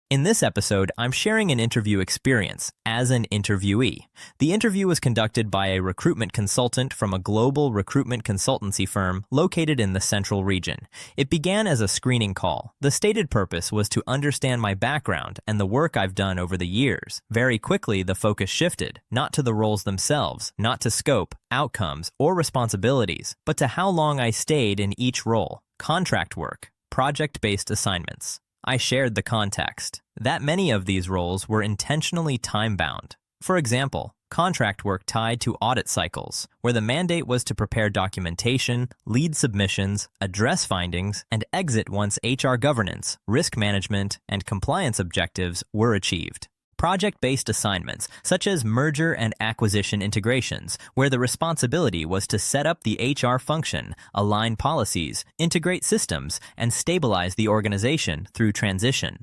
In this episode, I'm sharing an interview experience as an interviewee. The interview was conducted by a recruitment consultant from a global recruitment consultancy firm located in the Central region. It began as a screening call. The stated purpose was to understand my background and the work I've done over the years. Very quickly, the focus shifted, not to the roles themselves, not to scope, outcomes, or responsibilities, but to how long I stayed in each role. Contract work, project-based assignments. I shared the context that many of these roles were intentionally time-bound. For example, contract work tied to audit cycles, where the mandate was to prepare documentation, lead submissions, address findings, and exit once HR governance, risk management, and compliance objectives were achieved. Project-based assignments, such as merger and acquisition integrations, where the responsibility was to set up the HR function, align policies, integrate systems, and stabilize the organization through transition.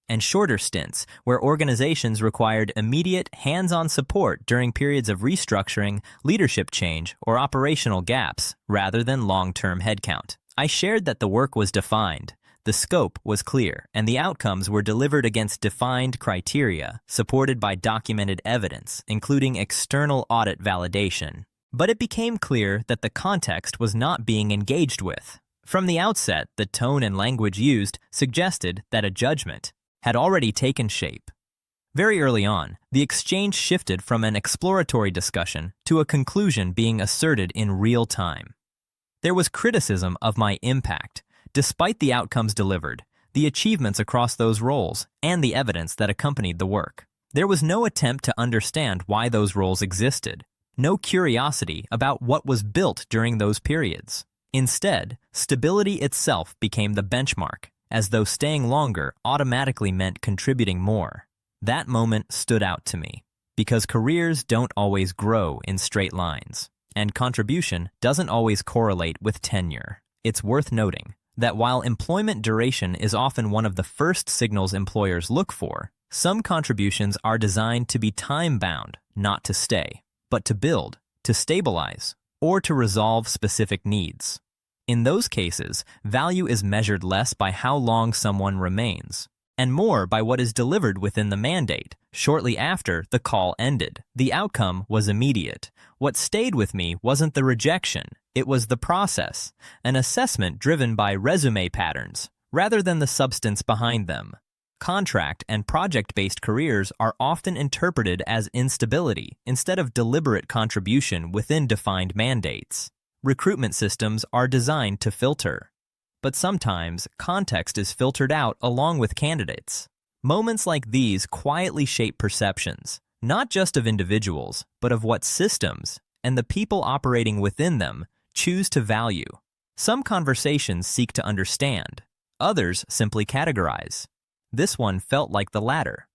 And shorter stints, where organizations required immediate, hands-on support during periods of restructuring, leadership change, or operational gaps, rather than long-term headcount. I shared that the work was defined. The scope was clear, and the outcomes were delivered against defined criteria, supported by documented evidence, including external audit validation. But it became clear that the context was not being engaged with. From the outset, the tone and language used suggested that a judgment had already taken shape. Very early on, the exchange shifted from an exploratory discussion to a conclusion being asserted in real time. There was criticism of my impact. Despite the outcomes delivered, the achievements across those roles, and the evidence that accompanied the work, there was no attempt to understand why those roles existed, no curiosity about what was built during those periods. Instead, stability itself became the benchmark, as though staying longer automatically meant contributing more. That moment stood out to me, because careers don't always grow in straight lines, and contribution doesn't always correlate with tenure. It's worth noting that while employment duration is often one of the first signals employers look for, some contributions are designed to be time-bound, not to stay, but to build, to stabilize, or to resolve specific needs. In those cases, value is measured less by how long someone remains, and more by what is delivered within the mandate. Shortly after the call ended, the outcome was immediate. What stayed with me wasn't the rejection, it was the process, an assessment driven by resume patterns, rather than the substance behind them. Contract and project-based careers are often interpreted as instability instead of deliberate contribution within defined mandates. Recruitment systems are designed to filter, but sometimes context is filtered out along with candidates. Moments like these quietly shape perceptions, not just of individuals, but of what systems and the people operating within them choose to value. Some conversations seek to understand, others simply categorize. This one felt like the latter.